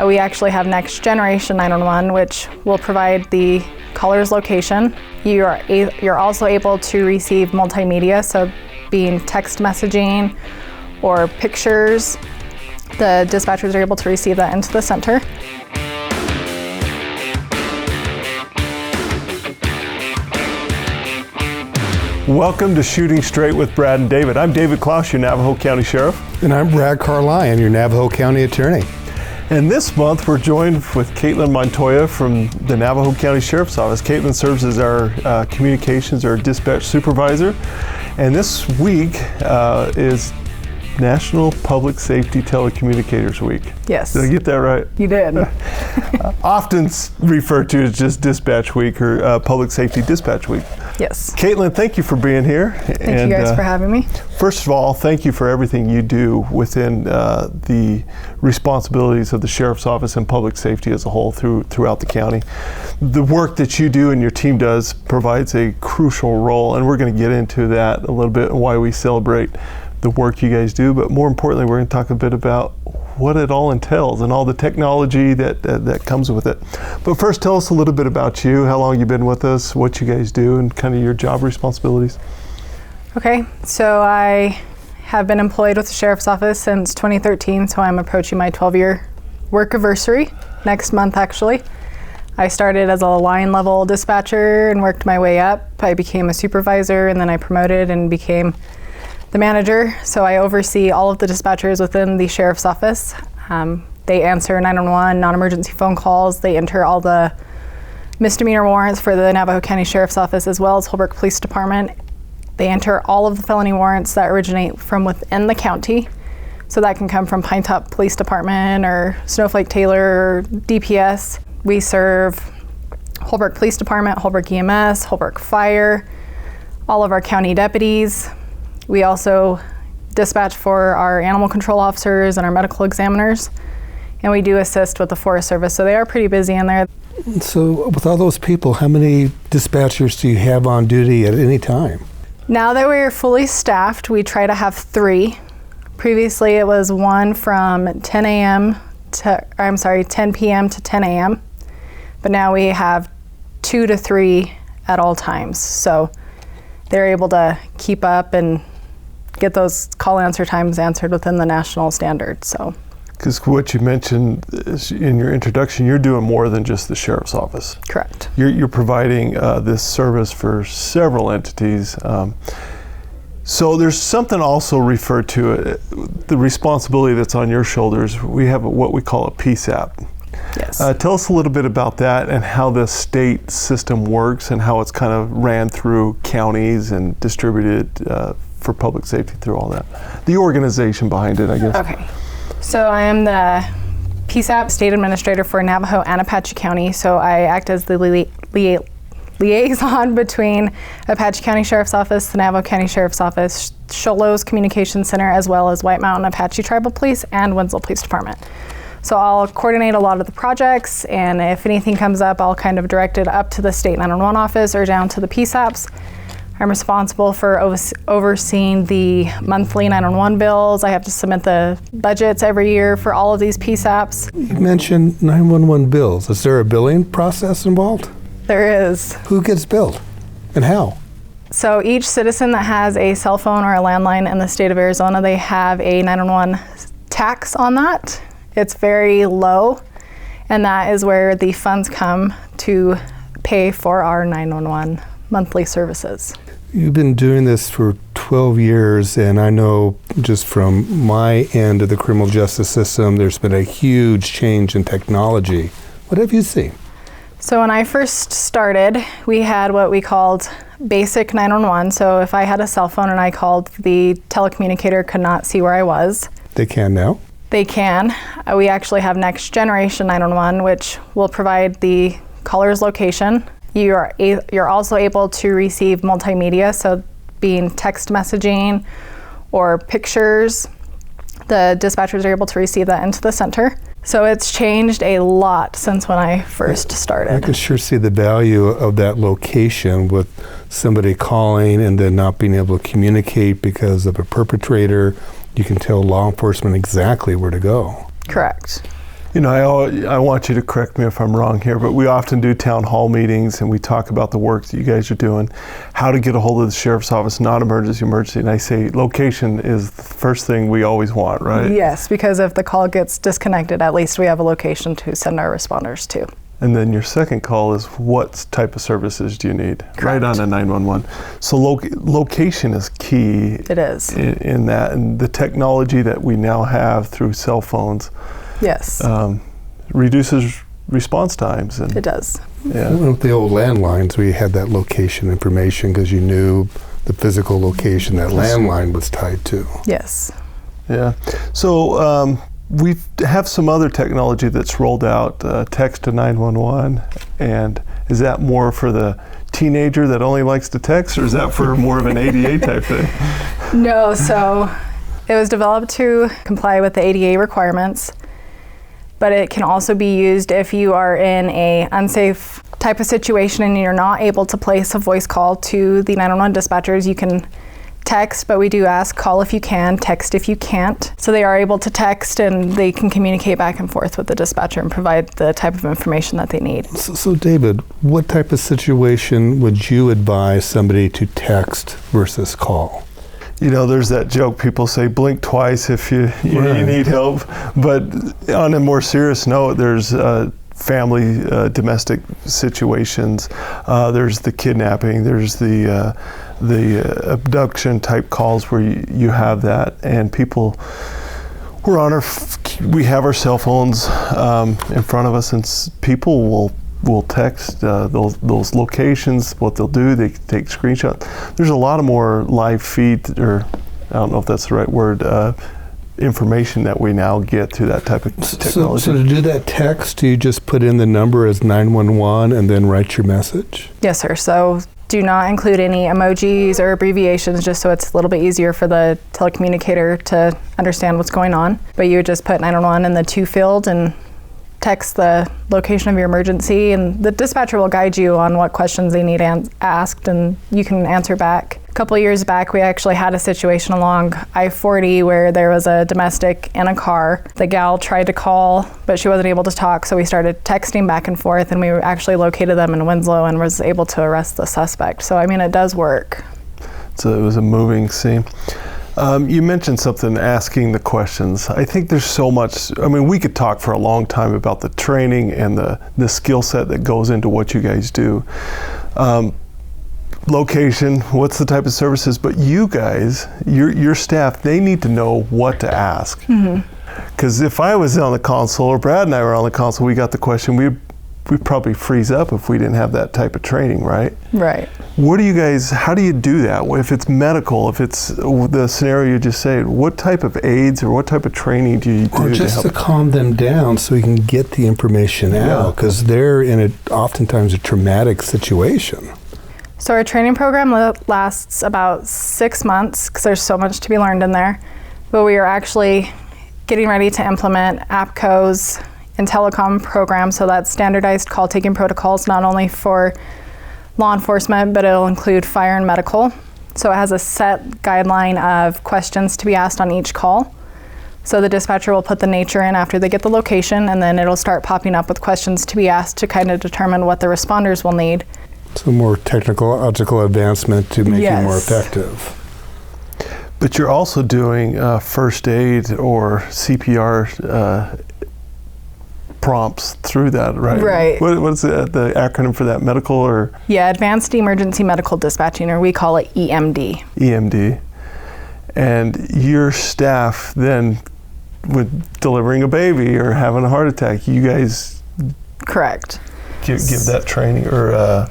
We actually have next generation 911, which will provide the caller's location. You're also able to receive multimedia, so being text messaging or pictures. The dispatchers are able to receive that into the center. Welcome to Shooting Straight with Brad and David. I'm David Clouse, your Navajo County Sheriff. And I'm Brad Carlyon, your Navajo County Attorney. And this month we're joined with Caitlin Montoya from the Navajo County Sheriff's Office. Caitlin serves as our communications, our dispatch supervisor. And this week is National Public Safety Telecommunicators Week. Yes. Did I get that right? You did. Often referred to as just Dispatch Week or Public Safety Dispatch Week. Yes. Caitlin, thank you for being here. Thank you guys for having me. First of all, thank you for everything you do within the responsibilities of the Sheriff's Office and public safety as a whole throughout the county. The work that you do and your team does provides a crucial role, and we're going to get into that a little bit and why we celebrate the work you guys do, but more importantly, we're going to talk a bit about what it all entails and all the technology that comes with it. But first, tell us a little bit about you, how long you've been with us, what you guys do, and kind of your job responsibilities. Okay, so I have been employed with the Sheriff's Office since 2013, so I'm approaching my 12-year work anniversary next month, actually. I started as a line level dispatcher and worked my way up. I became a supervisor, and then I promoted and became the manager. So I oversee all of the dispatchers within the Sheriff's Office. They answer 911 non-emergency phone calls. They enter all the misdemeanor warrants for the Navajo County Sheriff's Office as well as Holbrook Police Department. They enter all of the felony warrants that originate from within the county. So that can come from Pine Top Police Department or Snowflake Taylor or DPS. We serve Holbrook Police Department, Holbrook EMS, Holbrook Fire, all of our county deputies. We also dispatch for our animal control officers and our medical examiners, and we do assist with the Forest Service, so they are pretty busy in there. So with all those people, how many dispatchers do you have on duty at any time? Now that we're fully staffed, we try to have 3. Previously it was one from 10 p.m. to 10 a.m., but now we have 2 to 3 at all times, so they're able to keep up and get those call answer times answered within the national standard. So, because what you mentioned in your introduction, you're doing more than just the Sheriff's Office. Correct. You're providing this service for several entities. So there's something also referred to the responsibility that's on your shoulders. We have what we call a PSAP. Yes. Tell us a little bit about that and how the state system works and how it's kind of ran through counties and distributed for public safety through all that. The organization behind it, I guess. Okay. So I am the PSAP State Administrator for Navajo and Apache County. So I act as the liaison between Apache County Sheriff's Office, the Navajo County Sheriff's Office, Shoalo's Communications Center, as well as White Mountain Apache Tribal Police and Winslow Police Department. So I'll coordinate a lot of the projects, and if anything comes up, I'll kind of direct it up to the State 911 office or down to the PSAPs. I'm responsible for overseeing the monthly 911 bills. I have to submit the budgets every year for all of these PSAPs. You mentioned 911 bills. Is there a billing process involved? There is. Who gets billed and how? So each citizen that has a cell phone or a landline in the state of Arizona, they have a 911 tax on that. It's very low, and that is where the funds come to pay for our 911 monthly services. You've been doing this for 12 years, and I know just from my end of the criminal justice system, there's been a huge change in technology. What have you seen? So when I first started, we had what we called basic 911. So if I had a cell phone and I called, the telecommunicator could not see where I was. They can now? They can. We actually have next generation 911, which will provide the caller's location. You're also able to receive multimedia, so being text messaging or pictures. The dispatchers are able to receive that into the center. So it's changed a lot since when I first started. I can sure see the value of that location with somebody calling and then not being able to communicate because of a perpetrator. You can tell law enforcement exactly where to go. Correct. You know, I want you to correct me if I'm wrong here, but we often do town hall meetings and we talk about the work that you guys are doing, how to get a hold of the sheriff's office, not emergency, and I say location is the first thing we always want, right? Yes, because if the call gets disconnected, at least we have a location to send our responders to. And then your second call is what type of services do you need? Correct. Right on a 911. So location is key. It is. In that, and the technology that we now have through cell phones. Yes. Reduces response times. And it does. Yeah. With the old landlines, we had that location information because you knew the physical location that landline was tied to. Yes. Yeah. So we have some other technology that's rolled out, text to 911, and is that more for the teenager that only likes to text, or is that for more of an ADA type thing? No, so it was developed to comply with the ADA requirements, but it can also be used if you are in a unsafe type of situation and you're not able to place a voice call to the 911 dispatchers. You can text, but we do ask call if you can, text if you can't. So they are able to text and they can communicate back and forth with the dispatcher and provide the type of information that they need. So David, what type of situation would you advise somebody to text versus call? You know, there's that joke, people say blink twice if you need help, but on a more serious note, there's family, domestic situations, there's the kidnapping, there's the abduction type calls where you have that, and people, we have our cell phones in front of us, and people will text those locations, what they'll do, they take screenshots. There's a lot of more live feed, or I don't know if that's the right word, information that we now get through that type of technology. So to do that text, do you just put in the number as 911 and then write your message? Yes, sir. So do not include any emojis or abbreviations, just so it's a little bit easier for the telecommunicator to understand what's going on. But you would just put 911 in the to field and text the location of your emergency, and the dispatcher will guide you on what questions they need asked, and you can answer back. A couple of years back, we actually had a situation along I-40 where there was a domestic in a car. The gal tried to call, but she wasn't able to talk, so we started texting back and forth, and we actually located them in Winslow and was able to arrest the suspect. So, I mean, it does work. So it was a moving scene. You mentioned something, asking the questions. I think there's so much, I mean, we could talk for a long time about the training and the skill set that goes into what you guys do. Location, what's the type of services, but you guys, your staff, they need to know what to ask. Because if I was on the console, or Brad and I were on the console, we got the question, we'd probably freeze up if we didn't have that type of training, right? Right. What do you guys, how do you do that? If it's medical, if it's the scenario you just said, what type of aids or what type of training do you do or just to help? To calm them down so we can get the information out, because they're in oftentimes a traumatic situation. So our training program lasts about 6 months because there's so much to be learned in there. But we are actually getting ready to implement APCO's and telecom programs, so that's standardized call taking protocols, not only for law enforcement, but it'll include fire and medical. So it has a set guideline of questions to be asked on each call. So the dispatcher will put the nature in after they get the location, and then it'll start popping up with questions to be asked to kind of determine what the responders will need. So more technological advancement to make it more effective. But you're also doing first aid or CPR prompts through that, right? Right. What's the acronym for that? Medical or? Yeah, Advanced Emergency Medical Dispatching, or we call it EMD. EMD. And your staff then, with delivering a baby or having a heart attack, you guys correct give that training or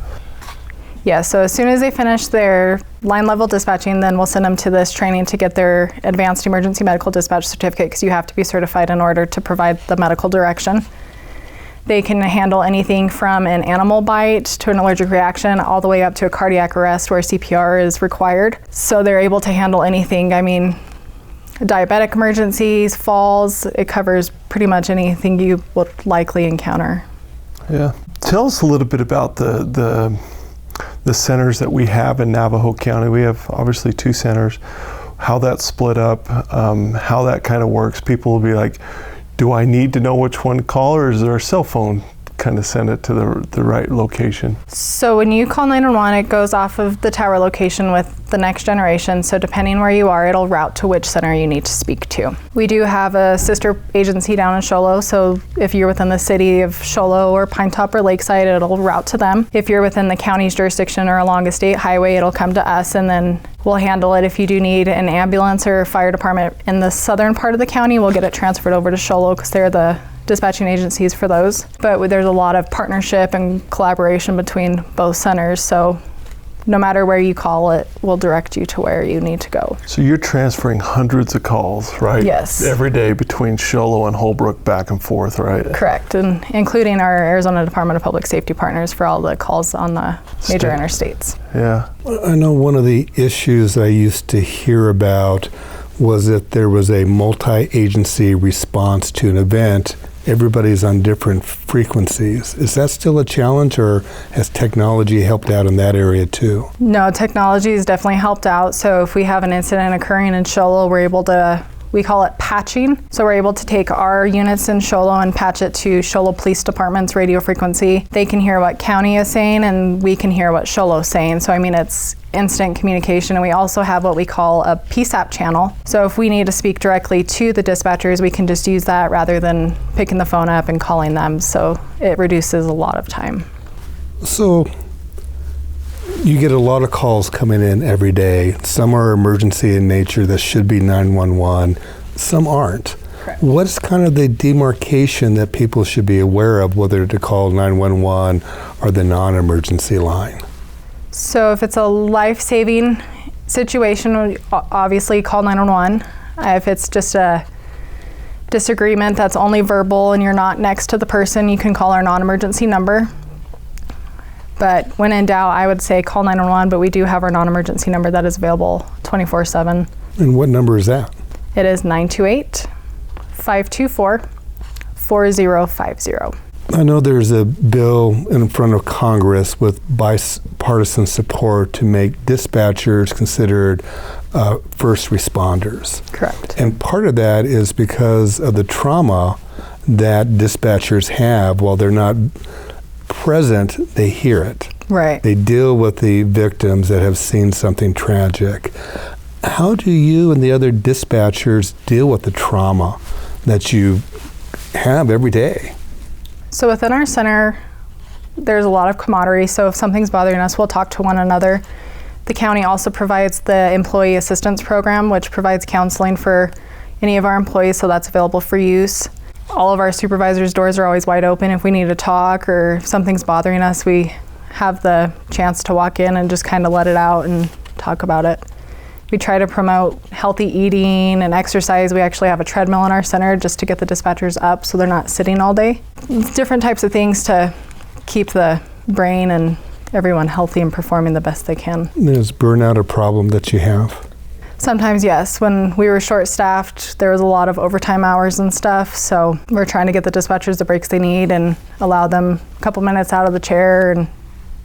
yeah, so as soon as they finish their line level dispatching, then we'll send them to this training to get their Advanced Emergency Medical Dispatch certificate, because you have to be certified in order to provide the medical direction. They can handle anything from an animal bite to an allergic reaction all the way up to a cardiac arrest where CPR is required. So they're able to handle anything. I mean, diabetic emergencies, falls, it covers pretty much anything you would likely encounter. Yeah. Tell us a little bit about the centers that we have in Navajo County. We have obviously 2 centers. How that's split up, how that kind of works. People will be like, do I need to know which one to call, or is there a cell phone kind of send it to the right location? So when you call 911, it goes off of the tower location with the next generation. So depending where you are, it'll route to which center you need to speak to. We do have a sister agency down in Show Low. So if you're within the city of Show Low or Pine Top or Lakeside, it'll route to them. If you're within the county's jurisdiction or along a state highway, it'll come to us, and then we'll handle it. If you do need an ambulance or fire department in the southern part of the county, we'll get it transferred over to Show Low because they're the dispatching agencies for those. But there's a lot of partnership and collaboration between both centers, so no matter where you call it, we'll direct you to where you need to go. So you're transferring hundreds of calls, right? Yes. Every day between Show Low and Holbrook, back and forth, right? Correct, and including our Arizona Department of Public Safety partners for all the calls on the major interstates. Yeah. I know one of the issues I used to hear about was that there was a multi-agency response to an event. Everybody's on different frequencies. Is that still a challenge, or has technology helped out in that area too? No, technology has definitely helped out. So if we have an incident occurring in Show Low, we're able to, we call it patching. So we're able to take our units in Show Low and patch it to Show Low Police Department's radio frequency. They can hear what county is saying, and we can hear what Show Low is saying. So I mean, it's instant communication. And we also have what we call a PSAP channel. So if we need to speak directly to the dispatchers, we can just use that rather than picking the phone up and calling them. So it reduces a lot of time. So you get a lot of calls coming in every day. Some are emergency in nature that should be 911. Some aren't. Correct. What's kind of the demarcation that people should be aware of, whether to call 911 or the non-emergency line? So if it's a life-saving situation, we obviously call 911. If it's just a disagreement that's only verbal and you're not next to the person, you can call our non-emergency number. But when in doubt, I would say call 911, but we do have our non-emergency number that is available 24/7. And what number is that? It is 928-524-4050. I know there's a bill in front of Congress with bipartisan support to make dispatchers considered first responders. Correct. And part of that is because of the trauma that dispatchers have. While they're not present, they hear it. Right. They deal with the victims that have seen something tragic. How do you and the other dispatchers deal with the trauma that you have every day? So within our center, there's a lot of camaraderie. So if something's bothering us, we'll talk to one another. The county also provides the Employee Assistance Program, which provides counseling for any of our employees, so that's available for use. All of our supervisors' doors are always wide open. If we need to talk or if something's bothering us, we have the chance to walk in and just kind of let it out and talk about it. We try to promote healthy eating and exercise. We actually have a treadmill in our center just to get the dispatchers up so they're not sitting all day. Different types of things to keep the brain and everyone healthy and performing the best they can. Is burnout a problem that you have? Sometimes, yes. When we were short-staffed, there was a lot of overtime hours and stuff, so we're trying to get the dispatchers the breaks they need and allow them a couple minutes out of the chair and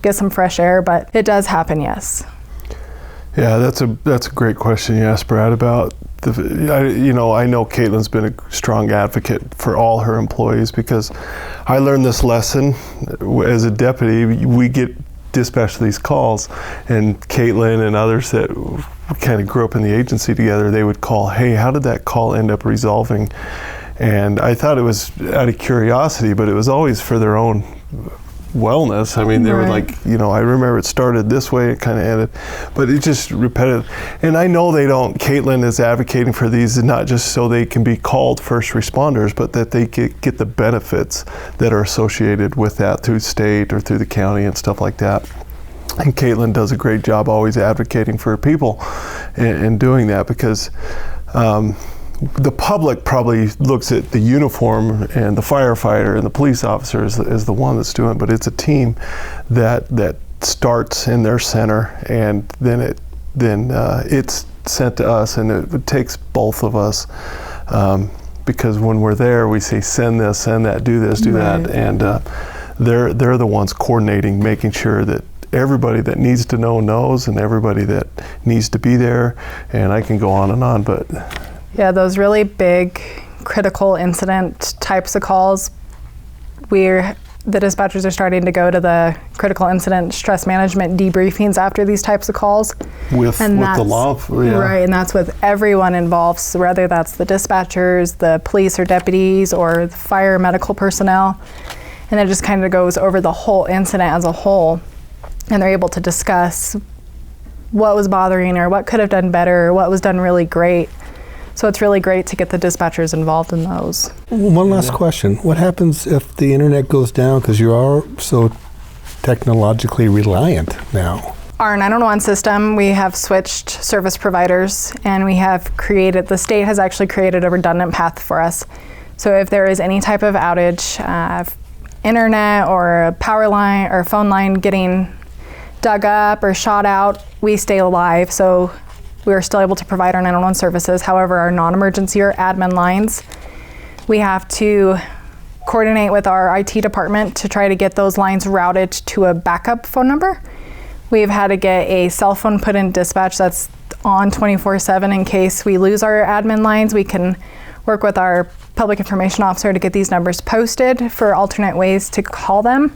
get some fresh air, but it does happen, yes. Yeah, that's a great question you asked, Brad, about I know Caitlin's been a strong advocate for all her employees, because I learned this lesson as a deputy. We get dispatched these calls, and Caitlin and others that kind of grew up in the agency together, they would call, hey, how did that call end up resolving? And I thought it was out of curiosity, but it was always for their own wellness. I mean, they were like, I remember it started this way, it kind of ended, but it's just repetitive. And I know Caitlin is advocating for these not just so they can be called first responders, but that they get the benefits that are associated with that through state or through the county and stuff like that. And Caitlin does a great job always advocating for people and doing that, because the public probably looks at the uniform and the firefighter and the police officer as the one that's doing it, but it's a team that starts in their center, and then it's sent to us, and it takes both of us, because when we're there, we say send this, send that, do this, do that, and they're the ones coordinating, making sure that everybody that needs to know knows, and everybody that needs to be there, and I can go on and on, but. Yeah, those really big critical incident types of calls, the dispatchers are starting to go to the critical incident stress management debriefings after these types of calls. With the law? Yeah. Right, and that's with everyone involved, so whether that's the dispatchers, the police or deputies, or the fire medical personnel. And it just kind of goes over the whole incident as a whole, and they're able to discuss what was bothering or what could have done better or what was done really great. So it's really great to get the dispatchers involved in those. One last question. What happens if the internet goes down because you are so technologically reliant now? Our 911 system, we have switched service providers, and the state has actually created a redundant path for us. So if there is any type of outage, internet or a power line or phone line getting dug up or shot out, we stay alive. So we are still able to provide our 911 services. However, our non-emergency or admin lines, we have to coordinate with our IT department to try to get those lines routed to a backup phone number. We've had to get a cell phone put in dispatch that's on 24/7 in case we lose our admin lines. We can work with our public information officer to get these numbers posted for alternate ways to call them.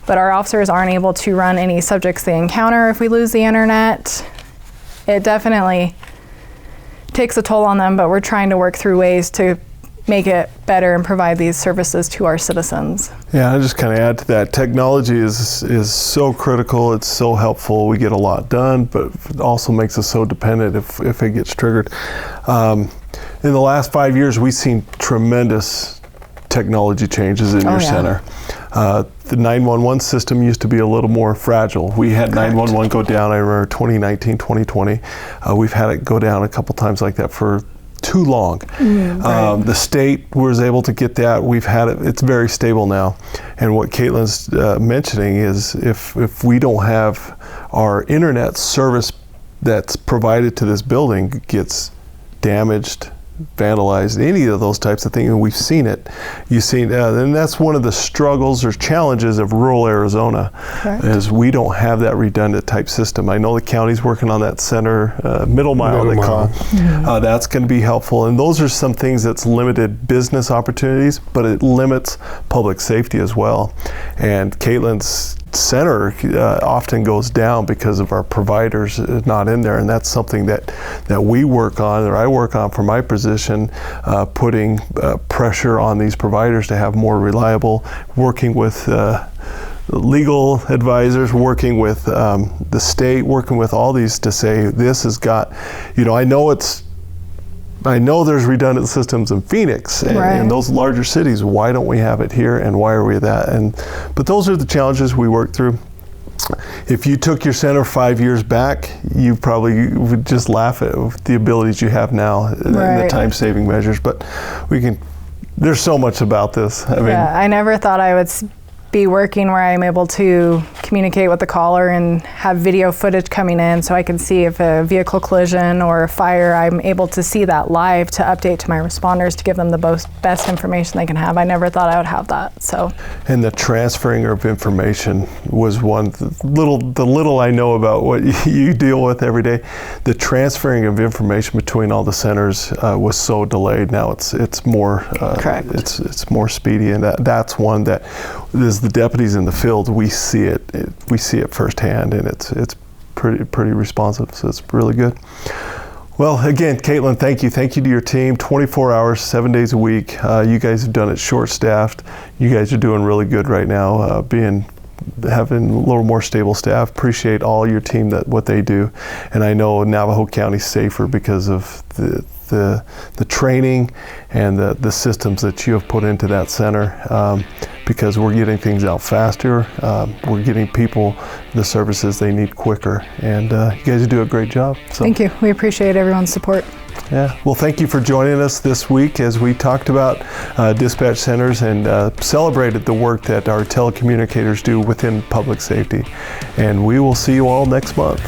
But our officers aren't able to run any subjects they encounter if we lose the internet. It definitely takes a toll on them, but we're trying to work through ways to make it better and provide these services to our citizens. Yeah, I just kind of add to that. Technology is so critical. It's so helpful. We get a lot done, but it also makes us so dependent if it gets triggered. In the last 5 years, we've seen tremendous technology changes in your center. The 911 system used to be a little more fragile. We had 911 go down, I remember 2019, 2020. We've had it go down a couple times like that for too long. Right. The state was able to get that. We've had it. It's very stable now. And what Caitlin's mentioning is if we don't have our internet service that's provided to this building gets damaged, vandalized, any of those types of things, and we've seen it. You've seen, and that's one of the struggles or challenges of rural Arizona, is we don't have that redundant type system. I know the county's working on that center, middle mile. That's going to be helpful, and those are some things that's limited business opportunities, but it limits public safety as well. And Caitlin's center often goes down because of our providers not in there, and that's something that we work on, or I work on from my position, putting pressure on these providers to have more reliable, working with legal advisors, working with the state, working with all these to say this has got, I know there's redundant systems in Phoenix and those larger cities. Why don't we have it here, and why are we that? But those are the challenges we work through. If you took your center 5 years back, you probably would just laugh at the abilities you have now and the time-saving measures. But there's so much about this. I never thought I would be working where I'm able to communicate with the caller and have video footage coming in so I can see if a vehicle collision or a fire, I'm able to see that live to update to my responders to give them the best information they can have. I never thought I would have that. So. And the transferring of information was one, the little I know about what you deal with every day. The transferring of information between all the centers was so delayed. Now it's more, correct. It's more speedy, and that's one that is the deputies in the field, we see it firsthand, and it's pretty responsive, so it's really good. Well, again, Caitlin, thank you to your team. 24 hours, 7 days a week. You guys have done it short-staffed. You guys are doing really good right now, having a little more stable staff. Appreciate all your team, what they do, and I know Navajo County's safer because of the training and the systems that you have put into that center, because we're getting things out faster, we're getting people the services they need quicker, and you guys do a great job. So. Thank you. We appreciate everyone's support. Yeah, well, thank you for joining us this week as we talked about dispatch centers and celebrated the work that our telecommunicators do within public safety. And we will see you all next month.